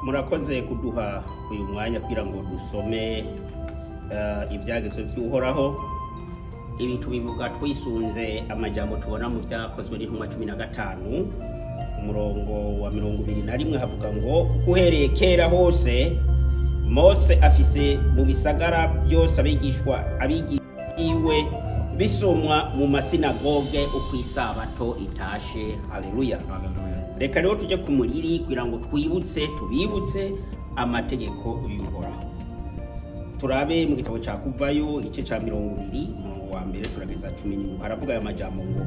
murakoze kuduha uyu mwanya kugira ngo dusome ibyagezwe by'Uhoraho. Ibi tubivuga twisunze amajambo tubona mu byakozwe n'intumwa 15 umurongo wa 21 havuga ngo kuhereye kera hose Mose afise mu bisagara byose abigiwe bisomwa mu masinagoge uko isabato itashe. Haleluya. Reka rero tujye ku muriri kugira ngo tubibutse amategeko y'Uhoraho. Turabe mu gitabo cya Kuvayo igice cya 20 umurongo wa mbere turageza 10 haravuga aya majambo ngo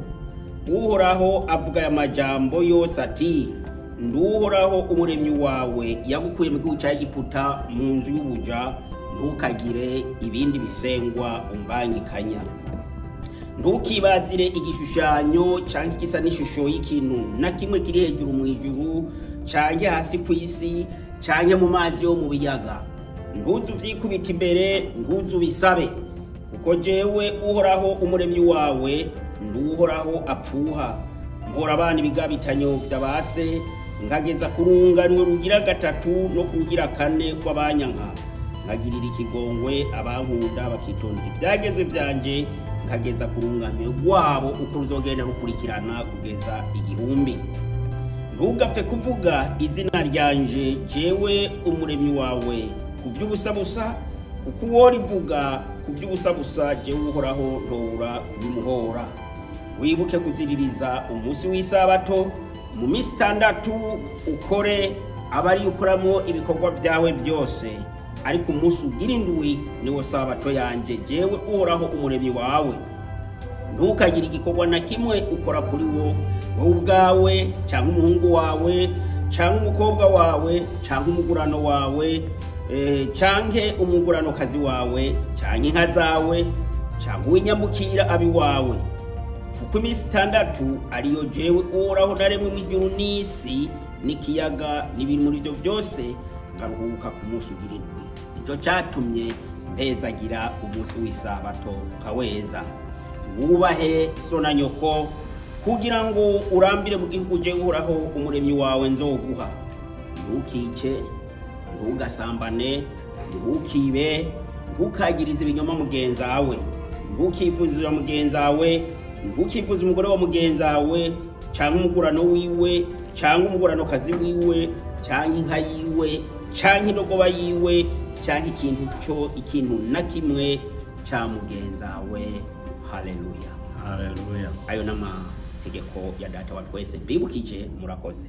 Uhoraho avuga aya majambo yose ati Nduhoraho umuremyi wawe yagukuye mu gihugu cya Egiputa mu nzu y'ubuja, ntukagire ibindi bisengwa umbangikanya. Ntukibazire igishushanyo cyangwa igisa n'ishusho y'ikintu na kimwe kiri hejuru mu ijuru cyangwa hasi ku isi cyangwa mu mazi yo mu biyaga. Ntuzu vyikubita imbere, ntuzu bisabe, kuko jewe Uhoraho umuremyi wawe Nduhoraho apfuha. Mpora abana ibigabitanyo by'abase, ngageza kurunganwe rugira 3 no kugira 4 kw'abanyanka. Nkagirira ikigongwe abankunda bakitondera ibyagezwe byanje, nkageza kurunganwe rwabo uko ruzogenda rukurikirana kugeza 1000. Ntugapfe kuvuga izina ryanje jewe umuremyi wawe kuvy'ubusabusa, kuko uwo rivuga kuvy'ubusabusa jewe Uhoraho ntobura kubimuhora. Wibuke kuziririza umunsi w'isabato, mu minsi 6 ukore abari ukoramo ibikorwa byawe byose, ariko umunsi ugira indwi niwo sabato yanje jewe Uhoraho umuremyi wawe. Ntukagire igikorwa na kimwe ukora kuri wowe ubwawe cyangwa umuhungu wawe cyangwa umukobwa wawe cyangwa umugurano wawe cyangwa umuguranokazi wawe cyangwa inka zawe cyangwa uwinyambukira abi wawe, kuko iminsi 6 ariyo jewe Uhoraho naremwe mu ijuru n'isi n'ikiyaga n'ibiri muri byo byose, ngaruhuka ku munsi ugira indwi. Nicyo cyatumye mpezagira umunsi w'isabato ukaweza. Wubahe so na nyoko kugira ngo urambire mu gihugu jewe Uhoraho umuremyi wawe nzoguha. Ntukice, ntugasambane, ntukibe, ntukagirize ibinyoma mugenzi wawe, ntukifuza mugenzi wawe, ntukifuza umugore wa mugenzi wawe cyangwa umugurano wiwe cyangwa umuguranokazi wiwe cyangwa inka yiwe cyangwa indogoba yiwe cyangwa ikintu na kimwe cya mugenzi wawe. Haleluya. Haleluya. Ayo n'amategeko ya data wa twese mbibukije. Murakoze.